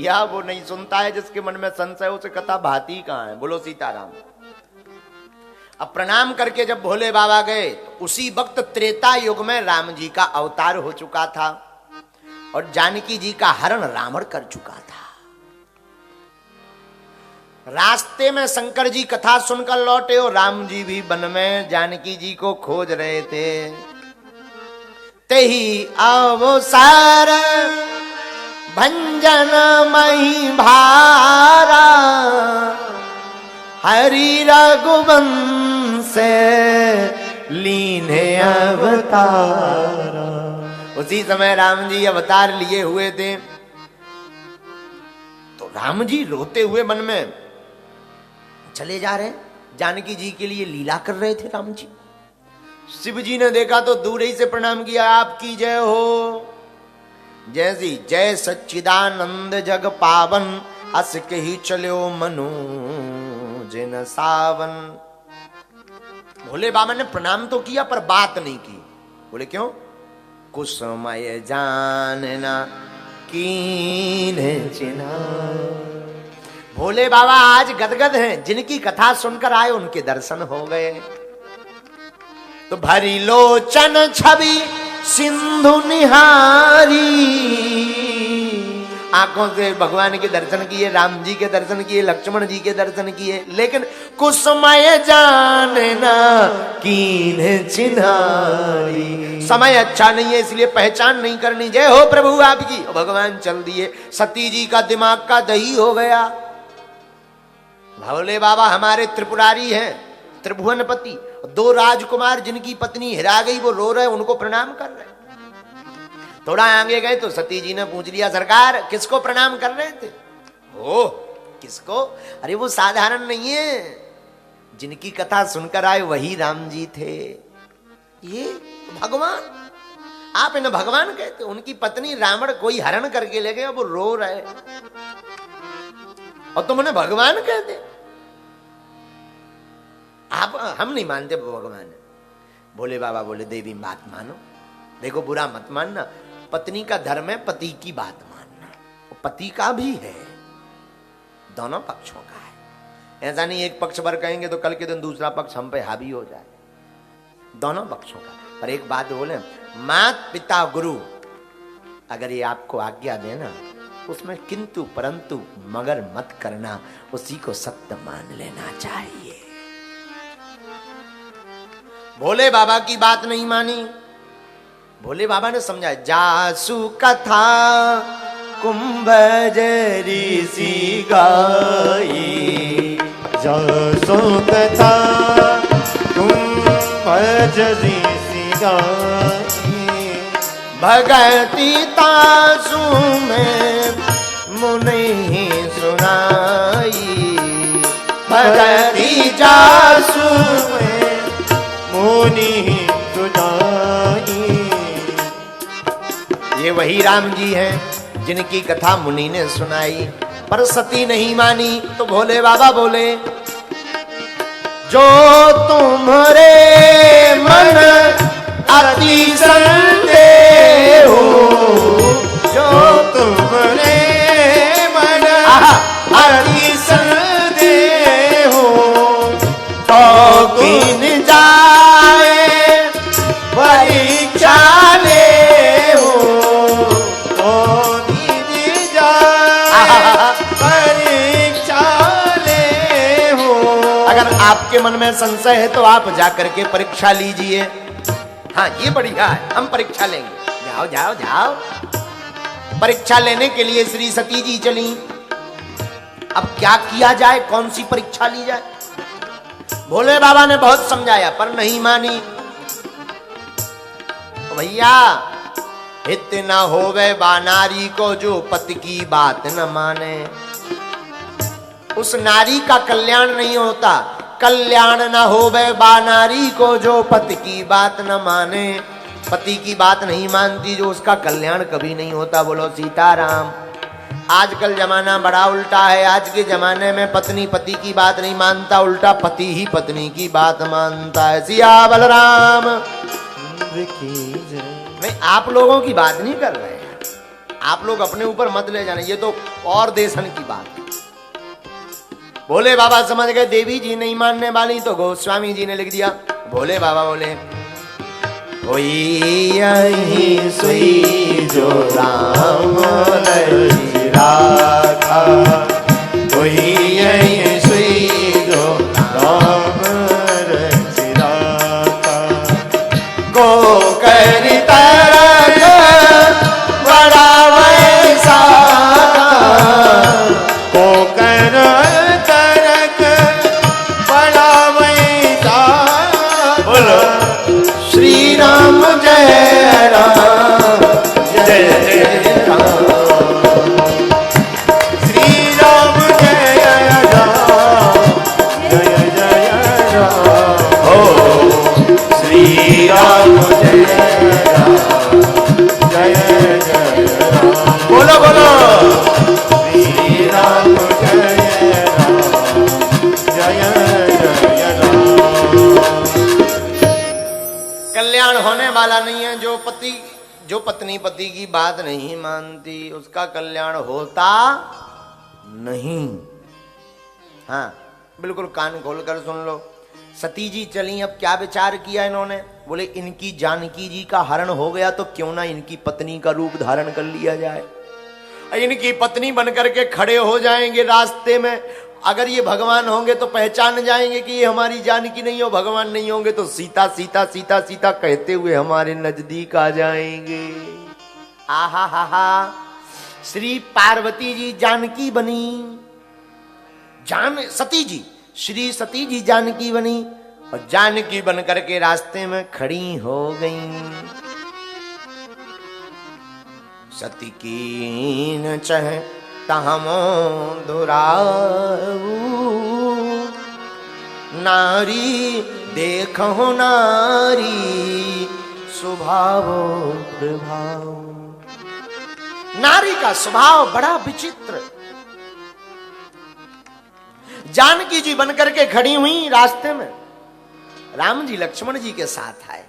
भैया वो नहीं सुनता है जिसके मन में संशय, उसे कथा भाती कहां है। बोलो सीताराम। अब प्रणाम करके जब भोले बाबा गए तो उसी वक्त त्रेता युग में राम जी का अवतार हो चुका था और जानकी जी का हरण रावण कर चुका था। रास्ते में शंकर जी कथा सुनकर लौटे और राम जी भी वन में जानकी जी को खोज रहे थे। तेही अवसर भंजन मही भारा, हरि रघुवंश लीने अवतारा। उसी समय राम जी अवतार लिए हुए थे। तो राम जी रोते हुए मन में चले जा रहे, जानकी जी के लिए लीला कर रहे थे राम जी। शिव जी ने देखा तो दूर ही से प्रणाम किया, आपकी जय हो। जैसी जय सच्चिदानंद जग पावन, अस के ही चलो मनु जिन सावन। भोले बाबा ने प्रणाम तो किया पर बात नहीं की। बोले क्यों? कुसुमय जानना कीन चिना। भोले बाबा आज गदगद हैं, जिनकी कथा सुनकर आए उनके दर्शन हो गए। तो भरी लोचन छवि सिंधु निहारी, आंखों से भगवान के दर्शन किए, राम जी के दर्शन किए, लक्ष्मण जी के दर्शन किए, लेकिन कुसुमय जानना कीन चिन्हारी। समय अच्छा नहीं है इसलिए पहचान नहीं करनी। जय हो प्रभु आपकी। भगवान चल दिए। सती जी का दिमाग का दही हो गया। भोले बाबा हमारे त्रिपुरारी हैं, त्रिभुवनपति। दो राजकुमार जिनकी पत्नी हिरा गई वो रो रहे, उनको प्रणाम कर रहे। थोड़ा आगे गए तो सती जी ने पूछ लिया, सरकार किसको प्रणाम कर रहे थे? ओ किसको? अरे वो साधारण नहीं है, जिनकी कथा सुनकर आए वही राम जी थे। ये भगवान, आप इन्हें भगवान कहते? उनकी पत्नी रावण कोई हरण करके ले गए, वो रो रहे और तुम उन्हें भगवान कहते? आप, हम नहीं मानते भगवान है। भोले बाबा बोले देवी बात मानो, देखो बुरा मत मानना। पत्नी का धर्म है पति की बात मानना, पति का भी है, दोनों पक्षों का है। ऐसा नहीं एक पक्ष पर कहेंगे तो कल के दिन दूसरा पक्ष हम पे हावी हो जाए, दोनों पक्षों का। पर एक बात बोले, मात पिता गुरु अगर ये आपको आज्ञा देना उसमें किंतु परंतु मगर मत करना, उसी को सत्य मान लेना चाहिए। भोले बाबा की बात नहीं मानी। भोले बाबा ने समझा, जासु कथा कुंभज ऋषि गाई, जासु कथा कुंभज ऋषि गाई, भगति तासु में मुनि सुनाई, भगति जासु में मुनि सुनाई। ये वही राम जी हैं जिनकी कथा मुनि ने सुनाई। पर सती नहीं मानी तो भोले बाबा बोले, जो तुम्हारे मन अति संदेह हो, जो तुम्हारे मन अति संदेह हो, तो कीन जाए परीक्षा ले हो, तो कीन जाए परीक्षा ले हो। अगर आपके मन में संशय है तो आप जाकर के परीक्षा लीजिए। हाँ ये बढ़िया है, हम परीक्षा लेंगे। जाओ जाओ जाओ। परीक्षा लेने के लिए श्री सती जी चली। अब क्या किया जाए, कौन सी परीक्षा ली जाए? भोले बाबा ने बहुत समझाया पर नहीं मानी। भैया हित न होवे बानारी को, जो पति की बात न माने, उस नारी का कल्याण नहीं होता। कल्याण न होवे बानारी को, जो पति की बात न माने। पति की बात नहीं मानती जो, उसका कल्याण कभी नहीं होता। बोलो सीताराम। आजकल जमाना बड़ा उल्टा है। आज के जमाने में पत्नी पति की बात नहीं मानता, उल्टा पति ही पत्नी की बात मानता है। सिया बलराम। नहीं, आप लोगों की बात नहीं कर रहे हैं, आप लोग अपने ऊपर मत ले जाना। ये तो और देशन की बात। भोले बाबा समझ गए देवी जी नहीं मानने वाली, तो गोस्वामी जी ने लिख दिया। भोले बाबा बोले कोई यही सोई जो राम रची राखा, कोई यही सोई जो राम रची राखा, को करता बड़ा वैसा, को कर तरक बड़ा वैसा। बोलो श्री राम जय राम जय जय राम, श्री राम जय राम जय जय राम। हो श्री राम जय राम जय जय राम। बोलो बोलो श्री राम जय राम जय जय राम। कल्याण होने वाला नहीं है। जो पत्नी पति की बात नहीं मानती उसका कल्याण होता नहीं। हाँ बिल्कुल कान खोलकर सुन लो। सती जी चली, अब क्या विचार किया इन्होंने, बोले इनकी जानकी जी का हरण हो गया तो क्यों ना इनकी पत्नी का रूप धारण कर लिया जाए, इनकी पत्नी बनकर के खड़े हो जाएंगे रास्ते में। अगर ये भगवान होंगे तो पहचान जाएंगे कि ये हमारी जानकी नहीं हो, भगवान नहीं होंगे तो सीता सीता सीता सीता कहते हुए हमारे नजदीक आ जाएंगे। आहा हा हा, श्री पार्वती जी जानकी बनी, सती जी श्री सती जी जानकी बनी और जानकी बन करके रास्ते में खड़ी हो गई। सती कीन चह तहम दुराऊ, नारी देखो नारी स्वभाव प्रभाव। नारी का स्वभाव बड़ा विचित्र। जानकी जी बनकर के खड़ी हुई रास्ते में, राम जी लक्ष्मण जी के साथ आए।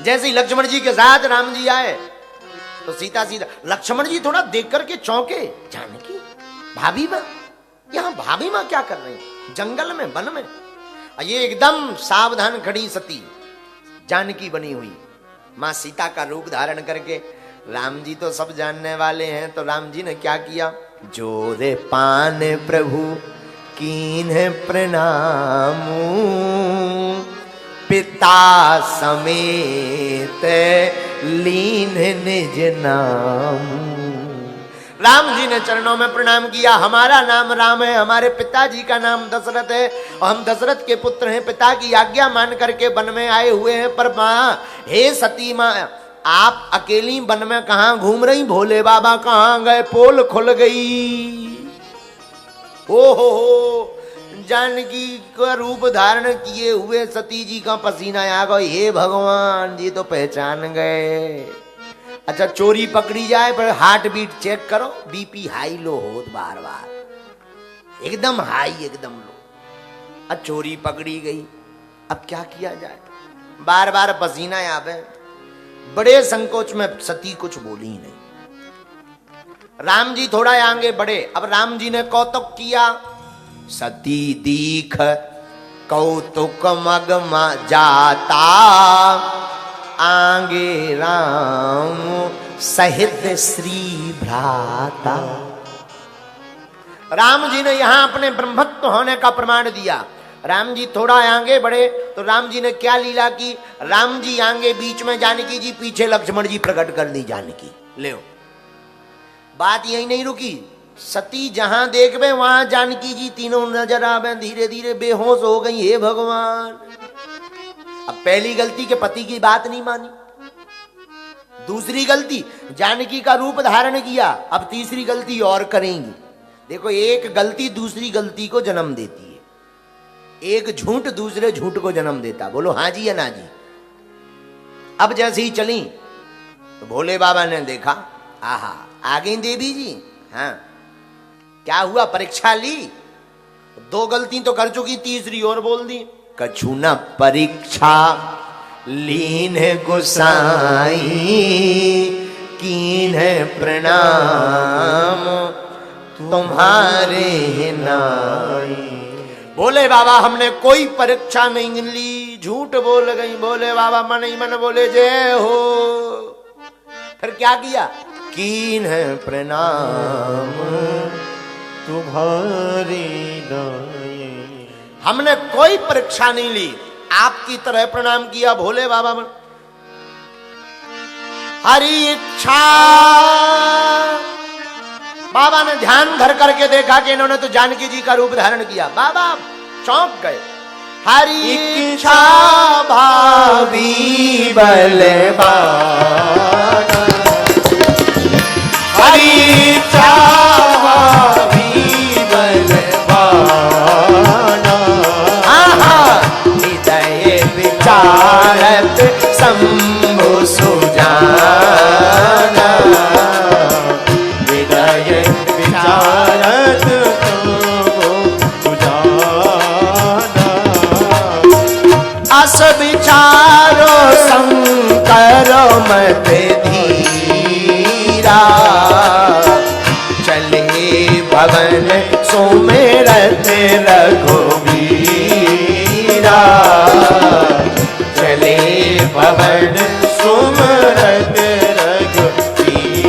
जैसे ही लक्ष्मण जी के साथ राम जी आए तो सीता सीता, लक्ष्मण जी थोड़ा देख करके चौंके, जानकी भाभी मां, यहां भाभी मां क्या कर रही है जंगल में वन में। ये एकदम सावधान खड़ी सती जानकी बनी हुई मां सीता का रूप धारण करके। राम जी तो सब जानने वाले हैं, तो राम जी ने क्या किया, जोरे पान प्रभु कीन प्रणाम, पिता समेत लीन निज नाम। राम जी ने चरणों में प्रणाम किया। हमारा नाम राम है, हमारे पिताजी का नाम दशरथ है और हम दशरथ के पुत्र हैं। पिता की आज्ञा मान करके वन में आए हुए हैं। पर मां, हे सती मां, आप अकेली वन में कहां घूम रही, भोले बाबा कहां गए, पोल खुल गई। ओ हो, जानकी का रूप धारण किए हुए सती जी का पसीना आ गया। हे भगवान जी तो पहचान गए। अच्छा चोरी पकड़ी जाए पर हार्ट बीट चेक करो, बीपी हाई लो हो बार बार, एकदम हाई एकदम लो। अब चोरी पकड़ी गई, अब क्या किया जाए, बार बार पसीना आवे। बड़े संकोच में सती कुछ बोली ही नहीं। राम जी थोड़ा आगे बढ़े। अब राम जी ने कौतुक किया। सती दीख कौतुक मगमा जाता, आगे राम सहित श्री भ्राता। राम जी ने यहां अपने ब्रह्मत्व होने का प्रमाण दिया। राम जी थोड़ा आगे बढ़े तो राम जी ने क्या लीला की, राम जी आगे बीच में जानकी जी, पीछे लक्ष्मण जी प्रकट कर दी जानकी। ले बात यही नहीं रुकी, सती जहां देखबे वहां जानकी जी तीनों नजर आवे। धीरे धीरे बेहोश हो गई। हे भगवान, अब पहली गलती के पति की बात नहीं मानी, दूसरी गलती जानकी का रूप धारण किया, अब तीसरी गलती और करेंगी। देखो एक गलती दूसरी गलती को जन्म देती है, एक झूठ दूसरे झूठ को जन्म देता। बोलो हाँ जी या ना जी। अब जैसे ही चली तो भोले बाबा ने देखा, आहा आ गई देवी जी। हाँ क्या हुआ, परीक्षा ली, दो गलती तो कर चुकी, तीसरी और बोल दी। कछु न परीक्षा लीन गोसाई, कीन प्रणाम तुम्हारे नाई। बोले बाबा हमने कोई परीक्षा नहीं ली, झूठ बोल गई। बोले बाबा मन ही मन बोले जय हो। फिर क्या किया? कीन है प्रणाम तुम्हारी नाई। हमने कोई परीक्षा नहीं ली, आपकी तरह प्रणाम किया। भोले बाबा मन हरि इच्छा। बाबा ने ध्यान धर करके देखा कि इन्होंने तो जानकी जी का रूप धारण किया। बाबा चौंक गए। हरि इच्छा भावी बलवान, हरि इच्छा भावी बलवान। हृदय विचारत शंभु सुजाना। हृदय विचारत शंभु सुजाना। अस विचारो शंकर मत धीरा। चले भवन सुमिरत रघुवीरा। चले भवन सुमरत रघुवीरा।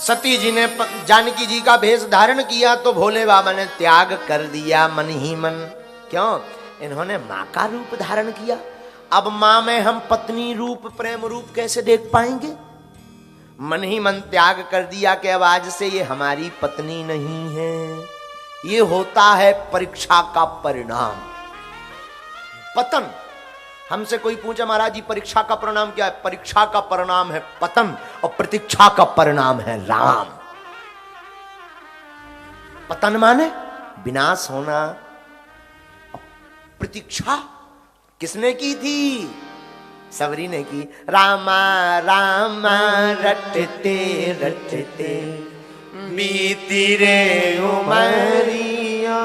सती जी ने जानकी जी का भेष धारण किया तो भोले बाबा ने त्याग कर दिया मन ही मन। क्यों? इन्होंने मां का रूप धारण किया। अब मां में हम पत्नी रूप प्रेम रूप कैसे देख पाएंगे? मन ही मन त्याग कर दिया कि अब आज से ये हमारी पत्नी नहीं है। ये होता है परीक्षा का परिणाम, पतन। हमसे कोई पूछे महाराज जी परीक्षा का परिणाम क्या है? परीक्षा का परिणाम है पतन और प्रतीक्षा का परिणाम है राम। पतन माने विनाश होना, प्रतीक्षा किसने की थी? सबरी ने की। रामा रामा रटते रटते बीती रे उमरिया।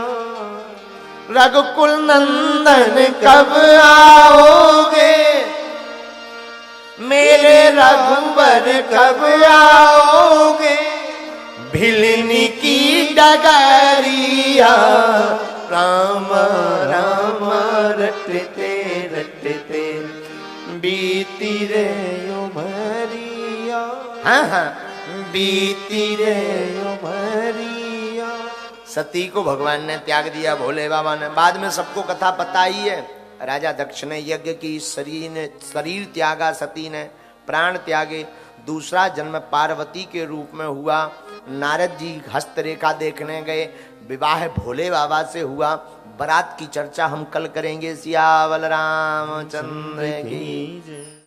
रघुकुल नंदन कब आओगे, मेरे रघुवर कब आओगे। भिलनी की डगरिया राम राम रटते रटते बीती रे उमरिया। हाँ हाँ बीती रे उमरिया। सती को भगवान ने त्याग दिया भोले बाबा ने। बाद में सबको कथा पता ही है। राजा दक्ष ने यज्ञ की, शरीर त्यागा, सती ने प्राण त्यागे। दूसरा जन्म पार्वती के रूप में हुआ। नारद जी हस्तरेखा देखने गए। विवाह भोले बाबा से हुआ। बारात की चर्चा हम कल करेंगे। सियावल रामचंद्र की।